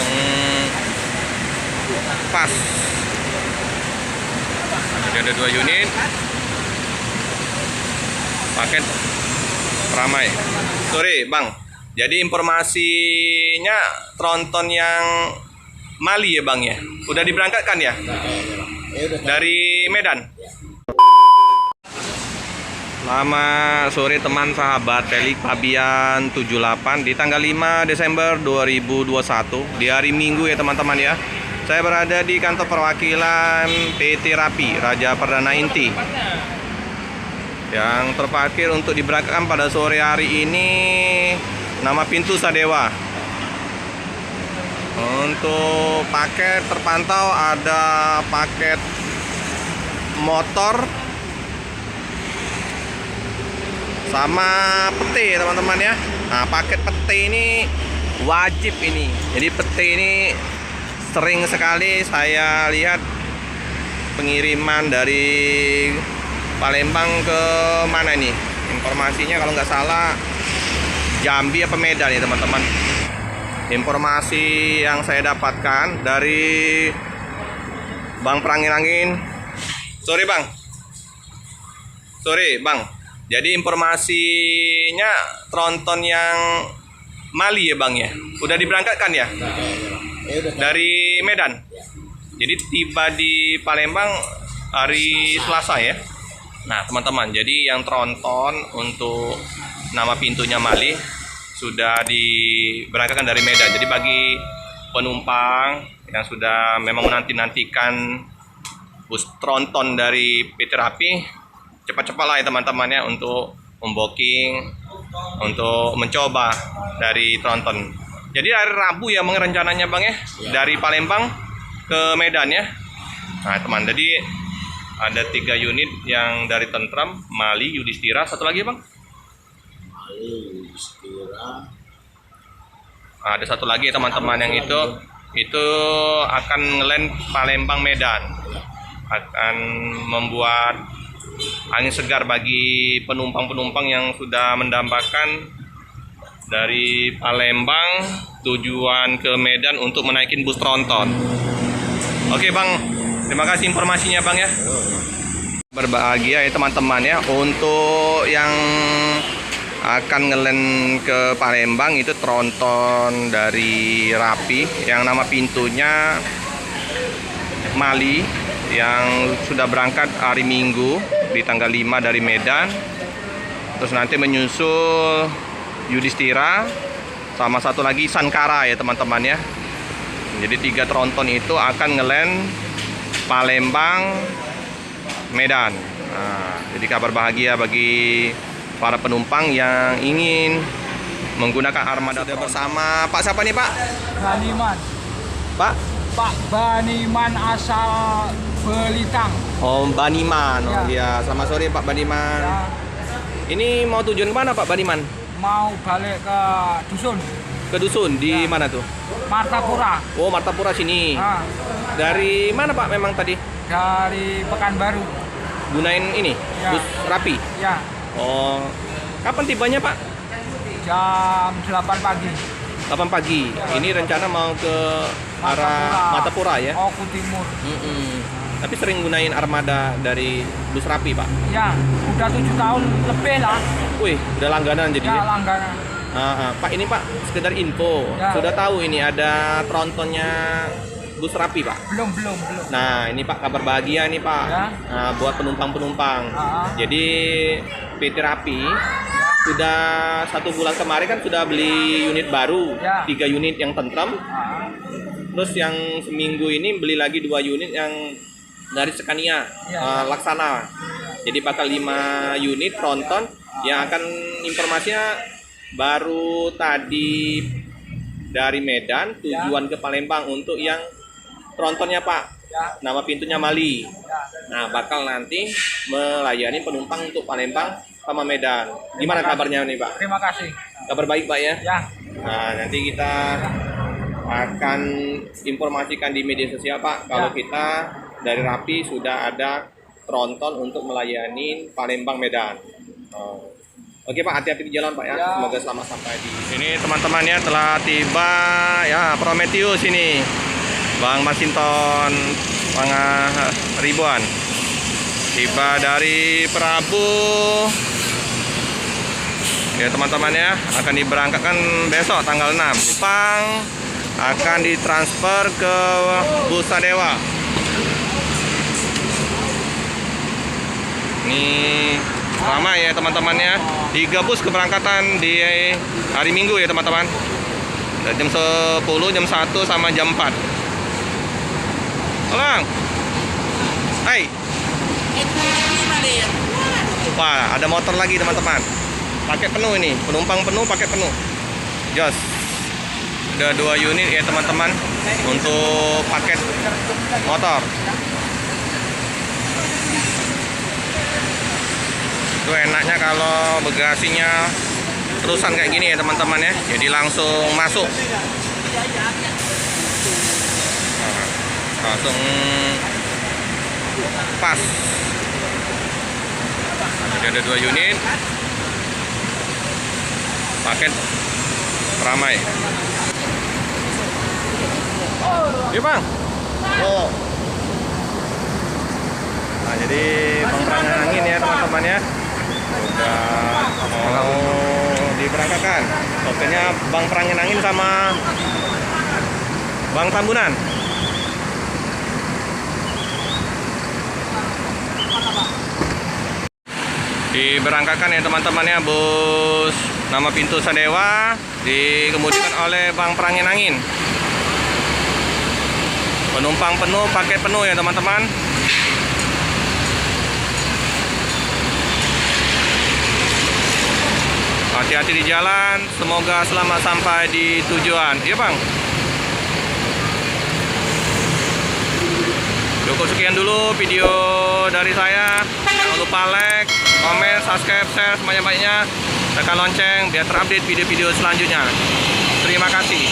langsung pas. Jadi ada 2 unit paket ramai. Sorry bang, jadi informasinya tronton yang Mali ya bang ya, udah diberangkatkan ya dari Medan. Selamat sore teman sahabat Telik Pabian 78 di tanggal 5 Desember 2021 di hari Minggu ya teman-teman ya. Saya berada di kantor perwakilan PT Rapi Raja Perdana Inti yang terparkir untuk diberangkatkan pada sore hari ini nama pintu Sadewa. Untuk paket terpantau ada paket motor sama pete teman-teman ya. Nah paket pete ini wajib ini. Jadi pete ini sering sekali saya lihat pengiriman dari Palembang ke mana ini? Informasinya kalau nggak salah Jambi apa Medan ya teman-teman. Informasi yang saya dapatkan dari Bang Perangin-angin. Sorry bang. Jadi informasinya tronton yang Mali ya bang ya, udah diberangkatkan ya dari Medan. Jadi tiba di Palembang hari Selasa ya. Nah teman-teman, jadi yang tronton untuk nama pintunya Mali sudah diberangkatkan dari Medan. Jadi bagi penumpang yang sudah memang menanti-nantikan bus tronton dari PT Rapi, cepat-cepatlah ya teman-teman ya untuk membooking, untuk mencoba dari tronton. Jadi hari Rabu ya bang rencananya bang ya, dari Palembang ke Medan ya. Nah teman, jadi ada 3 unit yang dari Tentram, Mali, Yudhistira, satu lagi bang? Mali, Yudhistira. Ada satu lagi teman-teman yang itu akan ngeland Palembang Medan, akan membuat angin segar bagi penumpang-penumpang yang sudah mendambakan dari Palembang tujuan ke Medan untuk menaikin bus tronton. Oke bang, terima kasih informasinya bang ya. Berbahagia ya teman-teman ya, untuk yang akan ngeland ke Palembang itu tronton dari Rapi yang nama pintunya Mali yang sudah berangkat hari Minggu di tanggal 5 dari Medan. Terus nanti menyusul Yudhistira sama satu lagi Sankara ya teman-teman ya. Jadi 3 tronton itu akan ngeland Palembang Medan. Nah, jadi kabar bahagia bagi para penumpang yang ingin menggunakan armada. Sudah bersama Pak siapa nih Pak? Baniman. Pak Baniman asal Belitang. Oh Baniman. Oh Ya. iya, selamat sore Pak Baniman. Ya, Ini mau tujuan kemana Pak Baniman? mau balik ke dusun Ke dusun di Ya. mana tuh? Martapura. Oh Martapura sini. Nah, Dari mana Pak memang tadi? dari Pekanbaru. Gunain ini Ya. bus Rapi. Ya, Oh kapan tibanya Pak? jam 8 pagi. 8 pagi. Ini rencana mau ke arah Martapura ya. Oku Timur. Tapi sering gunain armada dari bus Rapi Pak. Ya, udah 7 tahun lebih lah. Wih, udah langganan jadi Ya, ya. langganan. Pak ini Pak sekedar info. Ya. Sudah tahu ini ada trontonnya bus Rapi Pak. Belum. Nah ini Pak kabar bahagia nih Pak. Ya. Nah, buat penumpang-penumpang. Jadi PT Rapi sudah 1 bulan kemarin kan sudah beli unit baru, Ya. 3 unit yang Tentram. Ah, Terus yang seminggu ini beli lagi 2 unit yang dari Scania Ya. Laksana. Jadi bakal 5 unit tronton yang akan informasinya baru tadi dari Medan tujuan ke Palembang untuk yang trontonnya Pak. Ya. Nama pintunya Mali. Ya. Nah, bakal nanti melayani penumpang untuk Palembang sama Medan. Gimana kabarnya nih, Pak? Terima kasih. Kabar baik, Pak ya? Ya. Nah, nanti kita akan informasikan di media sosial, Pak, kalau Ya. kita dari Rapi sudah ada tronton untuk melayani Palembang Medan. Oke Pak, hati-hati di jalan Pak ya. Ya. Semoga selamat sampai di. Ini teman-temannya telah tiba ya Prometheus ini. Bang Masinton Ribuan tiba dari Prabu. Ya teman-teman ya, akan diberangkatkan besok tanggal 6. Jepang akan ditransfer ke Busadewa. Ini ramai ya teman-teman ya. 3 bus keberangkatan di hari Minggu ya teman-teman. Jam 10, jam 1 sama jam 4. Tolong. Hai. Wah, ada motor lagi teman-teman. Pakai penuh ini, penumpang penuh, pakai penuh. Jos. Ada 2 unit ya teman-teman untuk paket motor. Itu enaknya kalau bagasinya terusan kayak gini ya teman-teman ya. Jadi langsung masuk. Langsung pas. Jadi ada 2 unit paket ramai. Yuk Bang. Oh. Nah jadi Bang Prangan Angin ya teman-teman ya. Udah mau diberangkatkan. Sopirnya Bang Prangan Angin sama Bang Tambunan. Diberangkatkan ya teman-teman ya, bus nama Pintu Sadewa dikemudikan oleh Bang Perangin Angin. Penumpang penuh, paket penuh ya teman-teman. Hati-hati di jalan, semoga selamat sampai di tujuan. Iya Bang. Cukup sekian dulu video dari saya. Jangan lupa like, komen, subscribe, share sebanyak-banyaknya. Tekan lonceng biar terupdate video-video selanjutnya. Terima kasih.